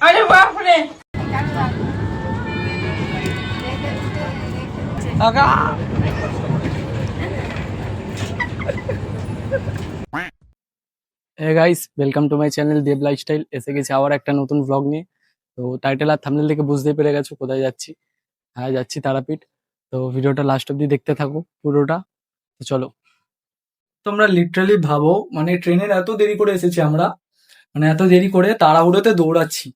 আরে বাপরে আগা guys, welcome to my channel Dev lifestyle. এসে গেছি আবার একটা নতুন ব্লগ নিয়ে। তো টাইটেল আর থাম্বনেল থেকে বুঝতেই পেরে গেছো কোথায় যাচ্ছি। হ্যাঁ, যাচ্ছি তারাপীঠ। তো ভিডিওটা লাস্ট অব্দি দেখতে থাকো পুরোটা। তো চলো। তোমরা লিটারালি ভাবো, মানে ট্রেনের এত দেরি করে এসেছি আমরা, মানে এত দেরি করে তাড়াহুড়োতে দৌড়াচ্ছি।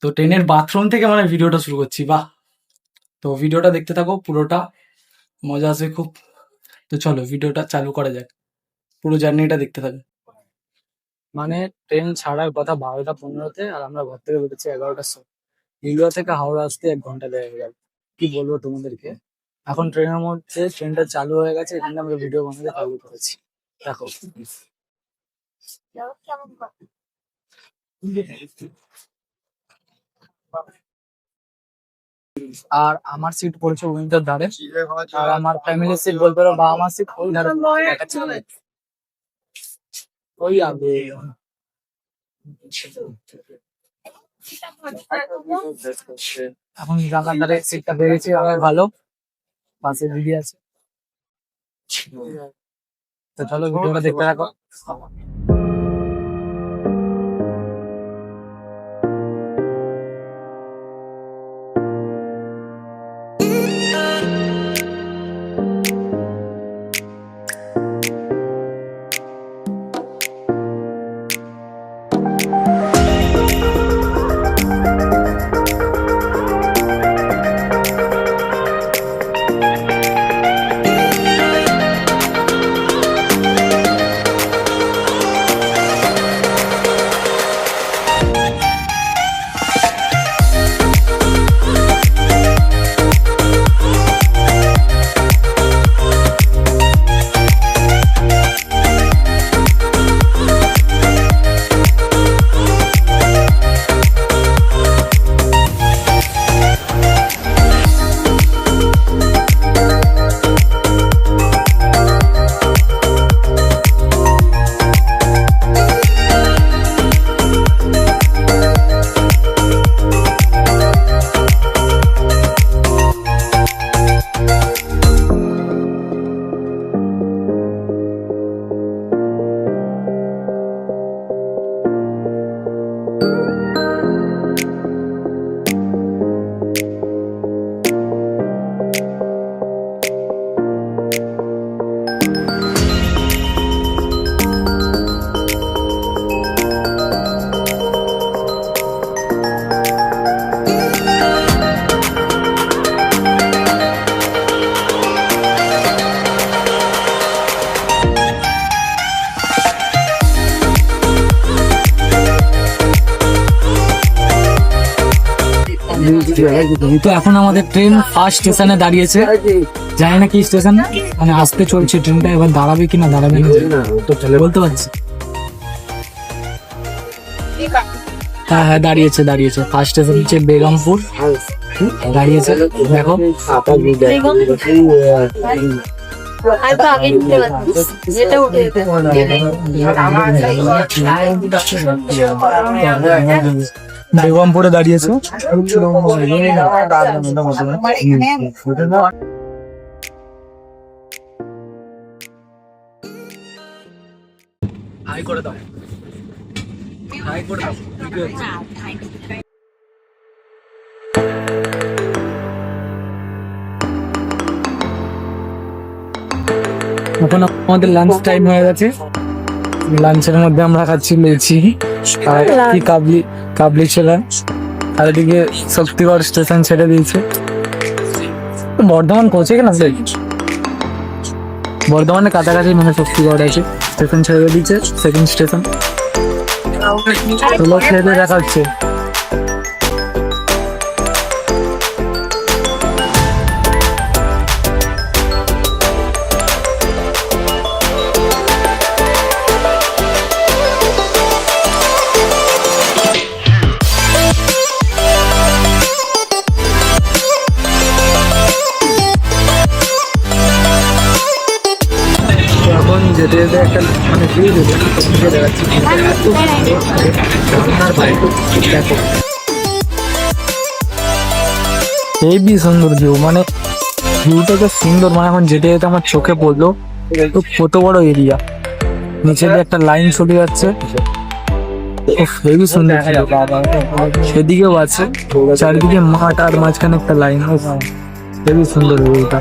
তো ট্রেনের বাথরুম থেকে মানে ভিডিওটা শুরু করছি। বাহ! তো ভিডিওটা দেখতে থাকো পুরোটা, মজা আসবে খুব। তো চলো ভিডিওটা চালু করা যাক, পুরো জার্নিটা দেখতে থাকো। মানে ট্রেন ছাড়ার কথা 12টা 15-তে, আর আমরা ঘর থেকে বেরোচ্ছি 11টার সময়। লিলুয়া থেকে হাওড়া আসতে 1 ঘন্টা লেগে গেল। কি বলবো তোমাদেরকে। এখন ট্রেনের মধ্যে ট্রেনটা চালু হয়ে গেছে, এখানে আমরা ভিডিও বানাতে চালু করেছি। দেখো আর আমার সিট পড়েছে উইন্ডোর ধারে, আর আমার ফ্যামিলির সিট বলতে পারো, বাবা মার সিট ওই ধারে ওই আগে। এখন জানলার ধারে সিটটা পেয়েছি, আবার ভালো পাশে দিদি আছে। তো চলো ভিডিওটা দেখতে থাকো। তো এখন আমাদের ট্রেন ফার্স্ট স্টেশনে দাঁড়িয়েছে, জানি না কি স্টেশন, মানে আসতে চলছে ট্রেনটা, এবার দাঁড়াবে কিনা দাঁড়াবে না বলতে পারছি। হ্যাঁ হ্যাঁ, দাঁড়িয়েছে দাঁড়িয়েছে। ফার্স্ট স্টেশন হচ্ছে বেগমপুর, দাঁড়িয়েছে দেখো। বেগমপুরে দাঁড়িয়েছে। হাই করে দাও, হাই করে দাও। এখন আমাদের লাঞ্চ টাইম হয়ে গেছে। লাঞ্চের মধ্যে আমরা খাচ্ছি লুচি আর কি কাবলি ছোলা। আর এদিকে শক্তিগড় স্টেশন ছেড়ে দিয়েছে। বর্ধমান পৌঁছে গেলাম, বর্ধমানের কাছাকাছি, মানে শক্তিগড় আছে। স্টেশন ছেড়ে দিয়েছে, সেকেন্ড স্টেশন। লোক ছেড়ে দেখা হচ্ছে। যেতে যেতে একটা মানে ভিউ দেবে দিকে দেখাচ্ছি এত সুন্দর বাইরে দেখো হেবি সুন্দর ভিউ মানে ভিউটা তো সুন্দর মানে এখন যেতে যেতে আমার চোখে পড়লো তো কত বড় এরিয়া নিচে দিয়ে একটা লাইন চলে যাচ্ছে হেবি সুন্দর সেদিকেও আছে চারিদিকে মাঠ আর মাঝখানে একটা লাইন হেবি সুন্দর ভিউটা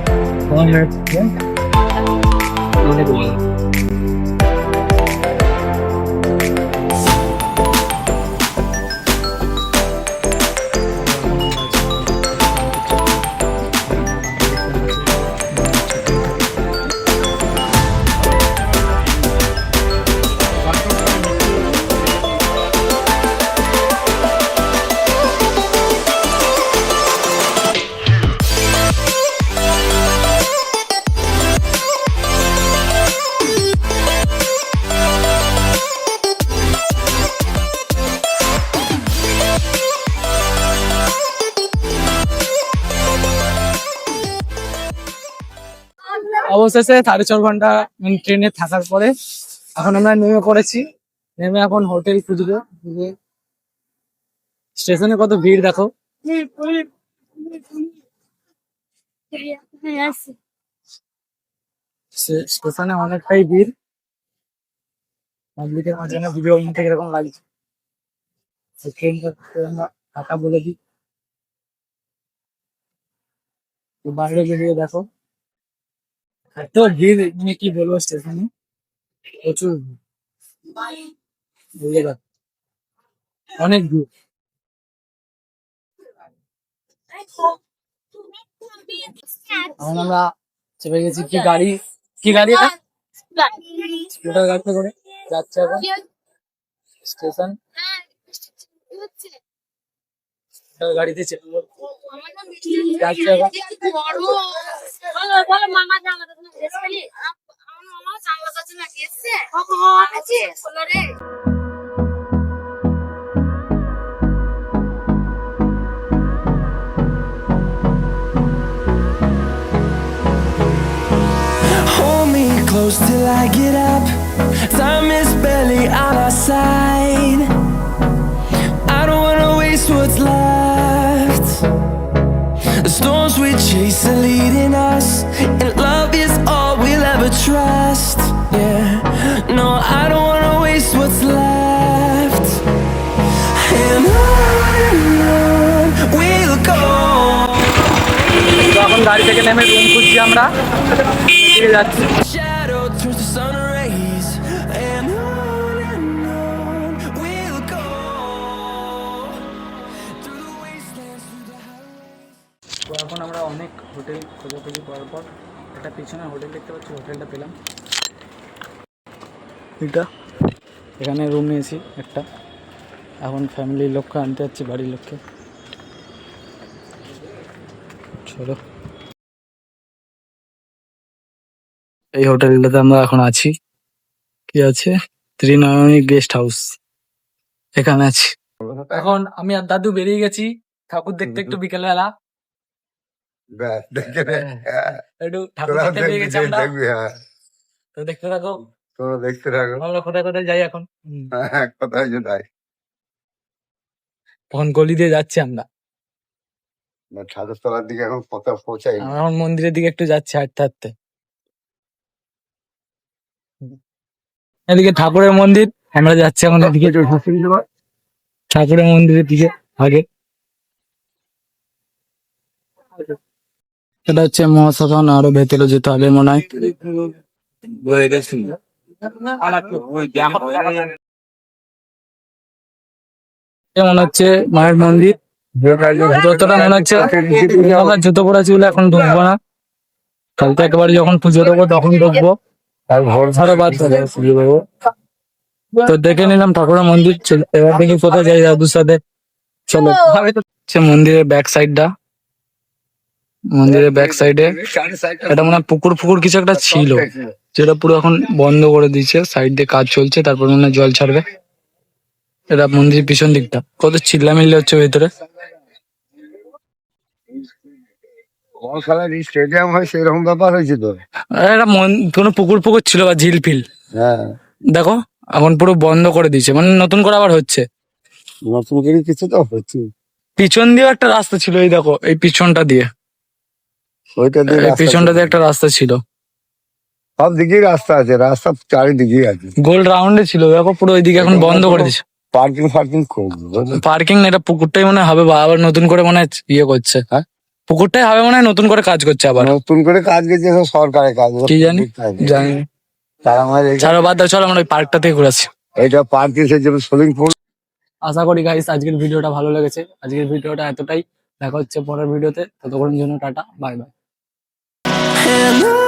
অবশেষে 4.5 ঘন্টা ট্রেনে থাকার পরে এখন আমরা নেমে পড়েছি নেমে এখন হোটেল খুঁজবো স্টেশনে কত ভিড় দেখো স্টেশনে অনেকটাই ভিড় পাবলিকের মাঝখানে ভিডিও নিতে কিরকম লাগছে ট্রেনটা আমরা টাকা বলে দিই বাইরে বেরিয়ে দেখো এত ভিড় নিয়ে কি বলবো স্টেশনে প্রচুর ভিড় অনেক ভিড় এখন আমরা চেপে গেছি কি গাড়ি এটা স্কুটার গাড়িতে করে যাচ্ছে এখন স্টেশন গাড়িতে চেপে যাচ্ছে এখন Hold me close till I get up. Time is barely on our side. I don't wanna waste what's left. The storms we chase are leading us, and love is all we'll ever trust. Yeah, no, I don't wanna waste what's left. And on we'll go. তো এখন গাড়ি থেকে নেমে room খুঁজছি আমরা এদিকে যাচ্ছি Shadow turns to sun rays, and on we'll go. Through the wastelands, through the highways. তো এখন আমরা অনেক হোটেল খোঁজাখুঁজি করার পর একটা পিছনে হোটেল দেখতে পাচ্ছি হোটেলটা পেলাম এটা এখানে রুম নিয়েছি একটা এখন ফ্যামিলির লোককে আনতে যাচ্ছি বাড়ির লোককে চলো এই হোটেলটাতে আমরা এখন আছি কি আছে ত্রিনয়নী গেস্ট হাউস এখানে আছি এখন আমি আর দাদু বেরিয়ে গেছি ঠাকুর দেখতে একটু বিকেলবেলা একটু ঠাকুর দেখতে বেরিয়ে গেছি আমরা তো দেখতে থাকো দেখতে থাকো আমরা কোথায় কোথায় যাই এখন কোথায় যাই এখন গলি দিয়ে যাচ্ছি আমরা ছাদের তলার দিকে এখন কোথাও পৌঁছাই আমরা এখন মন্দিরের দিকে একটু যাচ্ছি হাঁটতে হাঁটতে এদিকে ঠাকুরের মন্দির আমরা যাচ্ছি এখন এদিকে ঠাকুরের মন্দিরের দিকে আগে এটা হচ্ছে মহাশ্মশান আরো ভেতরে যেতে হবে মনে হয় মনে হচ্ছে মায়ের মন্দির যতটা মনে হচ্ছে আমরা জুতো পরা ছিল এখন ঢুকবো না কালকে একবার যখন পুজো দেবো তখন ঢুকবো আর ভরসারও বাদ পুজো দেবো তো দেখে নিলাম ঠাকুরের মন্দির এবার দেখি কোথায় যাই দাদুর সাথে চলো মন্দিরের ব্যাক সাইডটা মন্দিরের ব্যাক সাইডে এটা মনে হয় পুকুর ফুকুর কিছু একটা ছিল যেটা পুরো এখন বন্ধ করে দিয়েছে সাইড দিয়ে কাজ চলছে তারপর মনে হয় জল ছাড়বে এটা মন্দিরের পিছন দিকটা কত চিল্লামিল্লি হচ্ছে ভেতরে বল খেলার স্টেডিয়াম হয় সেরকম ব্যাপার হয়েছে তো। একটা কোনো পুকুর পুকুর ছিল বা ঝিল ফিল, হ্যাঁ, দেখো এখন পুরো বন্ধ করে দিয়েছে, মানে নতুন করে আবার হচ্ছে। নতুন করে কিছু তো হচ্ছে। পিছন দিয়েও একটা রাস্তা ছিল, এই দেখো এই পিছনটা দিয়ে, ওইটা দিয়ে এই রাস্তা পিছনটা দিয়ে চলে। একটা রাস্তা ছিল, সব দিকেই রাস্তা আছে, রাস্তা চারিদিকেই আছে। গোল রাউন্ডে ছিল, দেখো পুরো ওইদিকে এখন বন্ধ করে দিয়েছে। পার্কিং ফার্কিং খুব বুঝলে? পার্কিং না, এটা পুকুরটাই মনে হয় হবে, বা আবার নতুন করে মনে হয় ইয়ে করছে। হ্যাঁ? পুকুরটাই হবে মনে হয় নতুন করে কাজ করছে আবার, নতুন করে কাজ করছে, সব সরকারের কাজ। কি জানি, জানি না। তার আমার ছাড়ো বাদ দাও, চলো আমরা ওই পার্কটা থেকে ঘুরে আসি। এইটা পার্ক এসে যাবে সুইমিং পুল। আশা করি গাইস আজকের ভিডিওটা ভালো লেগেছে। আজকের ভিডিওটা এতটাই, দেখা হচ্ছে পরের ভিডিওতে, ততক্ষণের জন্য টাটা, বাই বাই। And